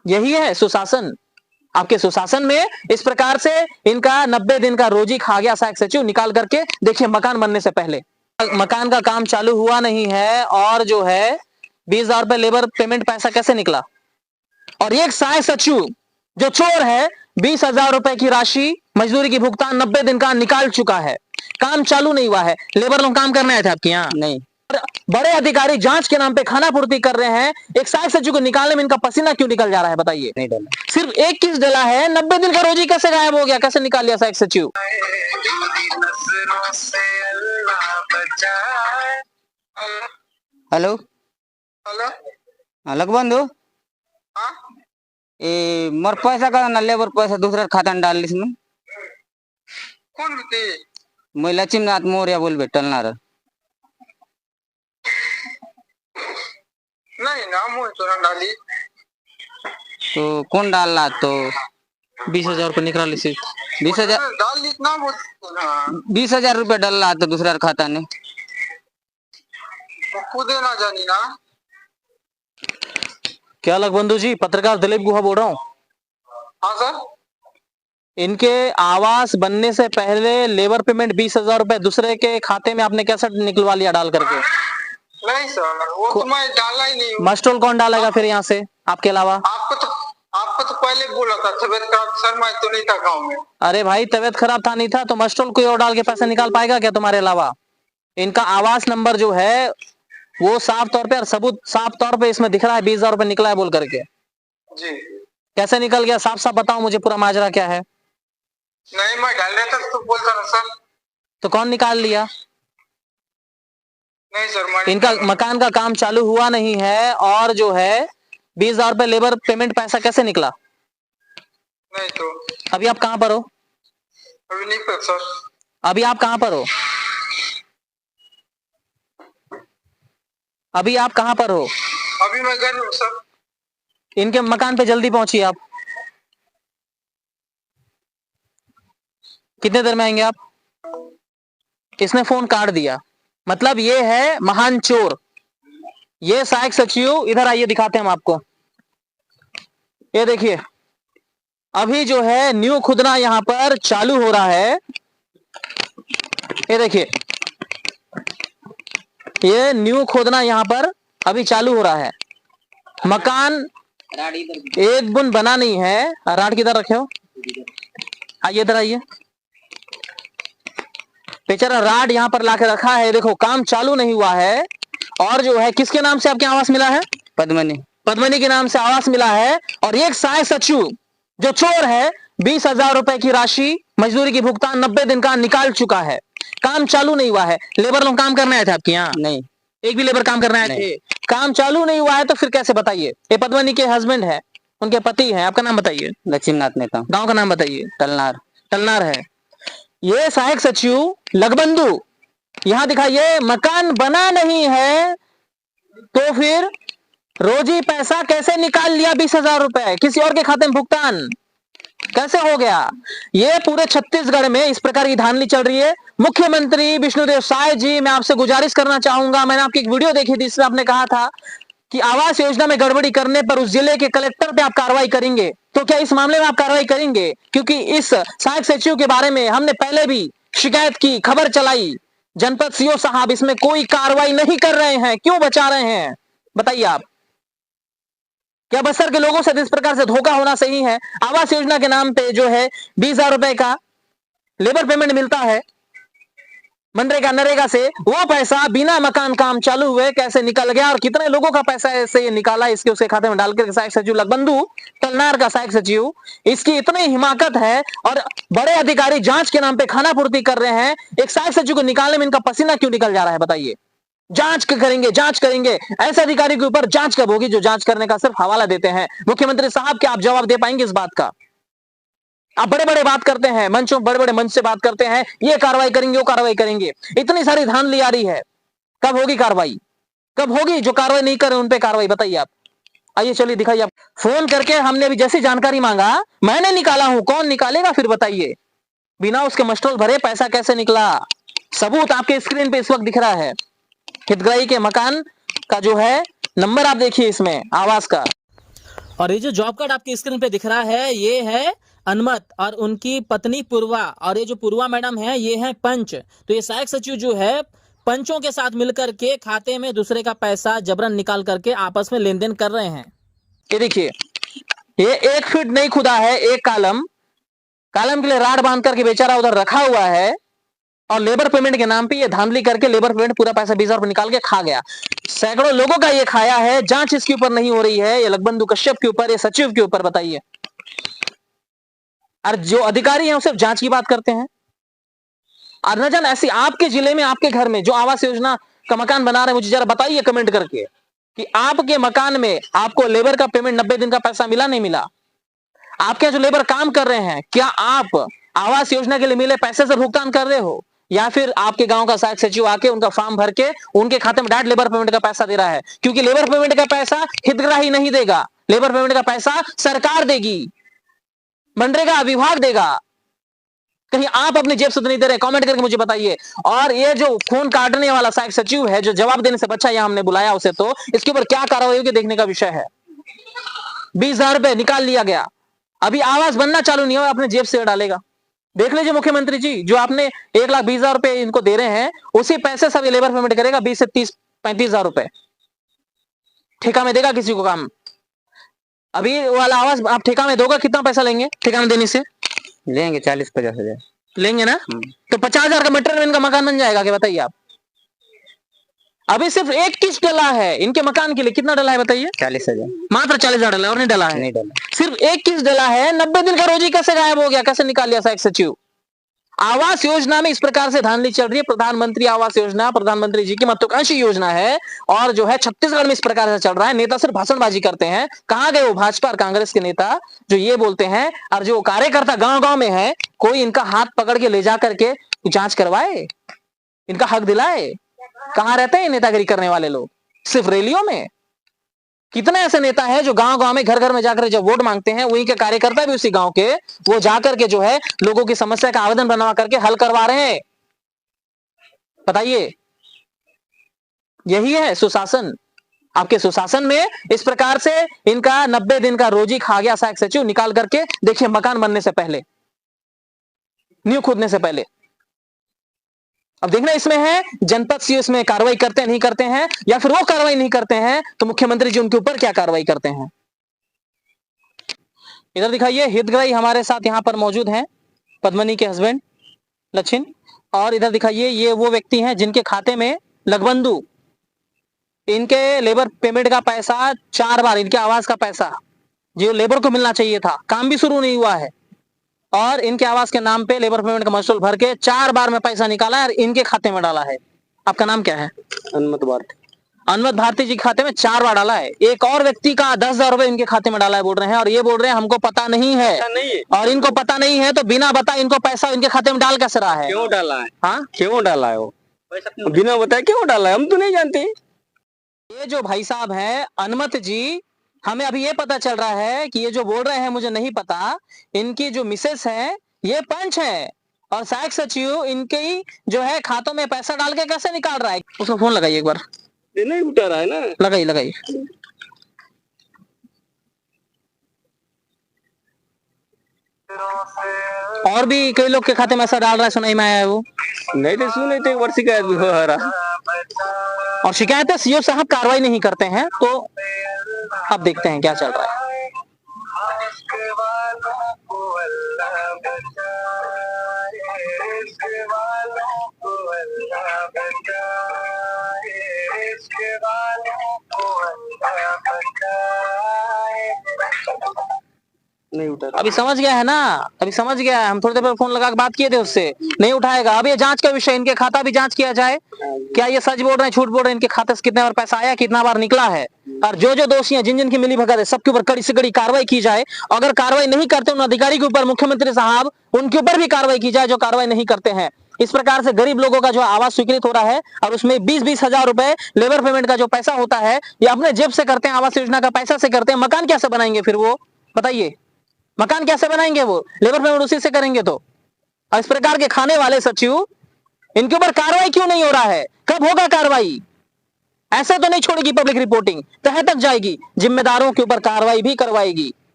यही है सुशासन। आपके सुशासन में इस प्रकार से इनका 90 दिन का रोजी खा गया सहायक सचिव। निकाल करके देखिए मकान बनने से पहले मकान का काम चालू हुआ नहीं है और जो है 20,000 रुपए लेबर पेमेंट पैसा कैसे निकला। और एक सहायक सचिव जो चोर है 20,000 रुपए की राशि मजदूरी की भुगतान 90 दिन का निकाल चुका है। काम चालू नहीं हुआ है। लेबर लोग काम करने आए थे आपके यहाँ नहीं। बड़े अधिकारी जांच के नाम पे खाना पूर्ति कर रहे हैं। एक सहायक सचिव को निकालने में इनका पसीना क्यों निकल जा रहा है बताइए। नहीं डाला। सिर्फ एक किस डला है। 90 दिन का रोजी कैसे गायब हो गया, कैसे निकाल लिया सहायक सचिव। हेलो हेलो अलग बंधु हाँ ए मोर पैसा का ना लेबर पैसा दूसरा खाता में डाल इसमें। कौन थी? मैं लक्ष्मीनाथ मौर्य बोल बेटलना रहा। नहीं ना मुझे तो ना डाली। तो कौन डाल रहा? तो 20,000 रुपए निकाल ली सिर्फ 20,000 डाल ली ना वो ना 20,000 रुपए डाल रहा था दूसरा खाता ने। वो खुद ही ना जानी ना। क्या अलग बंधु जी, पत्रकार दिलीप गुहा बोल रहा हूँ। हाँ सर। इनके आवास बनने से पहले लेबर पेमेंट 20,000 रुपए दूसरे के खाते में आपने कैसे निकलवा लिया डाल करके। नहीं सर वो तो मैं डाला ही नहीं हूँ। मस्टोल कौन डालेगा फिर यहाँ से आपके अलावा। आपको तो पहले बोला था तबियत खराब सर, मैं तो नहीं था गाँव में। अरे भाई तबियत खराब था नहीं था तो मस्टोल कोई और डाल के पैसा निकाल पाएगा क्या तुम्हारे अलावा। इनका आवास नंबर जो है वो साफ तौर पे और सबूत साफ तौर पे इसमें दिख रहा है 20,000 रुपए निकला है बोल करके। जी कैसे निकल गया साफ साफ बताओ मुझे, पूरा माजरा क्या है। नहीं मैं डाल रहा था तो बोलता ना सर। तो कौन निकाल लिया। नहीं सर मैं इनका मकान का काम चालू हुआ नहीं है और जो है 20,000 रुपए लेबर पेमेंट पैसा कैसे निकला। नहीं तो अभी आप कहाँ पर हो। अभी नहीं पर सर। अभी आप कहाँ पर हो। अभी आप कहाँ पर हो। अभी मैं घर में हूँ सर। इनके मकान पे जल्दी पहुंचिए आप। कितने देर में आएंगे आप। इसने फोन काट दिया। मतलब ये है महान चोर। ये सहायक सचिव इधर आइए दिखाते हैं हम आपको। ये देखिए अभी जो है न्यू खुदना यहां पर चालू हो रहा है। ये देखिए ये न्यू खोदना यहां पर अभी चालू हो रहा है। मकान एक बुन बना नहीं है। राड किधर रखे हो, आइए इधर आइए। बेचारा राड यहाँ पर लाके रखा है। देखो काम चालू नहीं हुआ है और जो है किसके नाम से आपके आवास मिला है। पद्मनी पद्मनी के नाम से आवास मिला है। और एक सहायक सचिव जो चोर है 20,000 रुपए की राशि मजदूरी की भुगतान 90 दिन का निकाल चुका है। काम चालू नहीं हुआ है। लेबर लोग काम करने आए थे आपके यहाँ। नहीं। एक भी लेबर काम करने आए थे। काम चालू नहीं हुआ है तो फिर कैसे बताइए। ये पद्मनी के हस्बैंड है, उनके पति हैं। आपका नाम बताइए। लक्ष्मीनाथ नेता। गांव का नाम बताइए। टलनार। टलनार है। ये सहायक सचिव लगबंधु यहां दिखाइए मकान बना नहीं है तो फिर रोजी पैसा कैसे निकाल लिया 20,000 रुपए किसी और के खाते में भुगतान कैसे हो गया। ये पूरे छत्तीसगढ़ में इस प्रकार की धांधली चल रही है। मुख्यमंत्री विष्णुदेव साय जी, मैं आपसे गुजारिश करना चाहूंगा। मैंने आपकी एक वीडियो देखी थी, इसमें आपने कहा था कि आवास योजना में गड़बड़ी करने पर उस जिले के कलेक्टर पे आप कार्रवाई करेंगे। तो क्या इस मामले में आप कार्रवाई करेंगे। क्योंकि इस सहायक सचिव के बारे में हमने पहले भी शिकायत की, खबर चलाई। जनपद सीओ साहब इसमें कोई कार्रवाई नहीं कर रहे हैं, क्यों बचा रहे हैं बताइए आप। क्या बस्तर के लोगों से इस प्रकार से धोखा होना सही है। आवास योजना के नाम पे जो है 20,000 रुपए का लेबर पेमेंट मिलता है मनरेगा नरेगा से, वो पैसा बिना मकान काम चालू हुए कैसे निकल गया और कितने लोगों का पैसा ऐसे ये निकाला इसके उसके खाते में डालकर। सहायक सचिव लगबंधु तलनार का सहायक सचिव, इसकी इतनी हिमाकत है और बड़े अधिकारी जांच के नाम पे खाना पूर्ति कर रहे हैं। एक सहायक सचिव को निकालने में इनका पसीना क्यों निकल जा रहा है बताइए। जांच करेंगे, जांच करेंगे। ऐसे अधिकारी के ऊपर जांच कब होगी जो जांच करने का सिर्फ हवाला देते हैं। मुख्यमंत्री साहब क्या आप जवाब दे पाएंगे इस बात का। आप बड़े बड़े बात करते हैं, मंचों बड़े बड़े मंच से बात करते हैं, ये कार्रवाई करेंगे वो कार्रवाई करेंगे। इतनी सारी धांधली आ रही है, कब होगी कार्रवाई, कब होगी। जो कार्रवाई नहीं कर रहे उन पे कार्रवाई बताइए आप। आइए चलिए दिखाइए आप। फोन करके हमने भी जैसी जानकारी मांगा, मैंने निकाला हूं, कौन निकालेगा फिर बताइए। बिना उसके मस्टोल भरे पैसा कैसे निकला, सबूत आपके स्क्रीन पे इस वक्त दिख रहा है। हितग्राही के मकान का जो है नंबर आप देखिए इसमें आवास का। और ये जो जॉब कार्ड आपकी स्क्रीन पे दिख रहा है ये है अनमत और उनकी पत्नी पूर्वा, और ये जो पूर्वा मैडम है ये है पंच। तो ये सहायक सचिव जो है पंचों के साथ मिलकर के खाते में दूसरे का पैसा जबरन निकाल करके आपस में लेन देन कर रहे हैं। ये देखिए, ये 1 फीट नहीं खुदा है, एक कॉलम के लिए राड बांध करके बेचारा उधर रखा हुआ है, और लेबर पेमेंट के नाम पे ये धांधली करके लेबर पेमेंट पूरा पैसा 20,000 रुपए निकाल के खा गया। सैकड़ों लोगों का ये खाया है। जांच इसके ऊपर नहीं हो रही है, ये लखबंधु कश्यप के ऊपर, ये सचिव के ऊपर, बताइए। और जो अधिकारी हैं वो सिर्फ जांच की बात करते हैं। और न जान ऐसी आपके जिले में, आपके घर में जो आवास योजना का मकान बना रहे हैं, मुझे जरा बताइए कमेंट करके कि आपके मकान में आपको लेबर का पेमेंट 90 दिन का पैसा मिला, नहीं मिला? आपके जो लेबर काम कर रहे हैं, क्या आप आवास योजना के लिए मिले पैसे से भुगतान कर रहे हो, या फिर आपके गांव का सहायक सचिव आके उनका फॉर्म भर के उनके खाते में डायरेक्ट लेबर पेमेंट का पैसा दे रहा है? क्योंकि लेबर पेमेंट का पैसा हितग्राही नहीं देगा, लेबर पेमेंट का पैसा सरकार देगी, मनरेगा विभाग देगा। कहीं आप अपनी जेब से तो नहीं दे रहे? कमेंट करके मुझे बताइए। और ये जो खून काटने वाला सहायक सचिव है, जो जवाब देने से बच्चा, यहां हमने बुलाया उसे, तो इसके ऊपर क्या कार्रवाई होगी देखने का विषय है। 20,000 रुपए निकाल लिया गया, अभी आवास बनना चालू नहीं हुआ, अपने जेब से डालेगा। देख लीजिए मुख्यमंत्री जी, जो आपने 1,20,000 रुपए इनको दे रहे हैं, उसी पैसे से लेबर पेमेंट करेगा 20 से 30-35,000 रुपए, ठेका में देगा किसी को काम। अभी वाला आवास आप ठेका में दोगे, कितना पैसा लेंगे ठेका में देने से? लेंगे 40-50 हजार लेंगे ना? तो 50,000 का मटेरियल इनका मकान बन जाएगा क्या, बताइए आप? अभी सिर्फ एक किस्त डला है इनके मकान के लिए, कितना डला है बताइए? 40,000, मात्र 40,000 डला, और नहीं डला है? नहीं डाला। सिर्फ एक किस्त डला है। 90 दिन का रोजी कैसे गायब हो गया, कैसे निकाल लिया सहायक सचिव? आवास योजना में इस प्रकार से धांधली चल रही है। प्रधानमंत्री आवास योजना प्रधानमंत्री जी की महत्वाकांक्षी योजना है, और जो है छत्तीसगढ़ में इस प्रकार से चल रहा है। नेता सिर्फ भाषणबाजी करते हैं। कहां गए वो भाजपा और कांग्रेस के नेता जो ये बोलते हैं, और जो कार्यकर्ता गांव गांव में है, कोई इनका हाथ पकड़ के ले जा करके जांच करवाए, इनका हक दिलाए? कहां रहते हैं नेतागिरी करने वाले लोग? सिर्फ रैलियों में? कितने ऐसे नेता हैं जो गांव गांव में, घर घर में जाकर जब वोट मांगते हैं, वहीं के कार्यकर्ता भी उसी गांव के, वो जाकर के जो है लोगों की समस्या का आवेदन बनवा करके हल करवा रहे हैं। बताइए, यही है सुशासन? आपके सुशासन में इस प्रकार से इनका 90 दिन का रोजी खा गया सहायक सचिव निकाल करके। देखिए, मकान बनने से पहले, नींव खोदने से पहले। अब देखना इसमें है जनपद सीओ इसमें कार्रवाई करते हैं, नहीं करते हैं, या फिर वो कार्रवाई नहीं करते हैं तो मुख्यमंत्री जी उनके ऊपर क्या कार्रवाई करते हैं। इधर दिखाइए, हितग्राही हमारे साथ यहां पर मौजूद हैं, पद्मनी के हस्बैंड लक्षिन। और इधर दिखाइए, ये वो व्यक्ति हैं जिनके खाते में लखबंधु, इनके लेबर पेमेंट का पैसा 4 बार, इनके आवास का पैसा जो लेबर को मिलना चाहिए था, काम भी शुरू नहीं हुआ है, और इनके आवास के नाम पे लेबर पेमेंट का महसूल भर के 4 बार में पैसा निकाला है और इनके खाते में डाला है। आपका नाम क्या है? अनमत भारती। अनमत भारती जी के खाते में 4 बार डाला है। एक और व्यक्ति का 10,000 रुपए इनके खाते में डाला है बोल रहे हैं, और ये बोल रहे हैं हमको पता नहीं है। और इनको पता नहीं है तो बिना बताए इनको पैसा इनके खाते में डाल कैसे रहा है? क्यों डाला है? हाँ, क्यों डाला है वो? बिना बताए क्यों डाला है? हम तो नहीं जानते। ये जो भाई साहब हैं अनमत जी, हमें अभी ये पता चल रहा है कि ये जो बोल रहे हैं मुझे नहीं पता, इनकी जो मिसेस है ये पंच है, और सहायक सचिव इनके ही जो है खातों में पैसा डाल के कैसे निकाल रहा है। उसको फोन लगाइए एक बार। नहीं उठा रहा है ना? लगाइए लगाइए। और भी कई लोग के खाते में ऐसा डाल रहा है, सुनाई में आया है वो। नहीं तो सुने थे, वर्ष शिकायत भी हो रहा, और शिकायतें सीओ साहब कार्रवाई नहीं करते हैं। तो अब देखते हैं क्या चल रहा है। नहीं उठा। अभी समझ गया है ना, अभी समझ गया है। हम थोड़ी देर पहले फोन लगा के बात किए थे उससे, नहीं उठाएगा। अब ये जांच का विषय, इनके खाता भी जांच किया जाए, क्या ये सच बोल रहे हैं झूठ बोल रहे हैं, इनके खाते से कितने बार पैसा आया, कितना बार निकला है, और जो जो दोषी हैं, जिन जिन की मिली भगत है, सबके ऊपर कड़ी से कड़ी कार्रवाई की जाए। अगर कार्रवाई नहीं करते उन अधिकारी के ऊपर, मुख्यमंत्री साहब उनके ऊपर भी कार्रवाई की जाए जो कार्रवाई नहीं करते हैं। इस प्रकार से गरीब लोगों का जो आवास स्वीकृत हो रहा है, और उसमें 20-20 हजार रुपए लेबर पेमेंट का जो पैसा होता है, ये अपने जेब से करते हैं, आवास योजना का पैसा से करते हैं। मकान कैसे बनाएंगे फिर वो, बताइए? मकान कैसे बनाएंगे वो? लेबर पेमेंट उसी से करेंगे तो। और इस प्रकार के खाने वाले सचिव, इनके ऊपर कार्रवाई क्यों नहीं हो रहा है? कब होगा कार्रवाई? ऐसे तो नहीं छोड़ेगी पब्लिक रिपोर्टिंग, तह तक जाएगी, जिम्मेदारों के ऊपर कार्रवाई भी करवाएगी।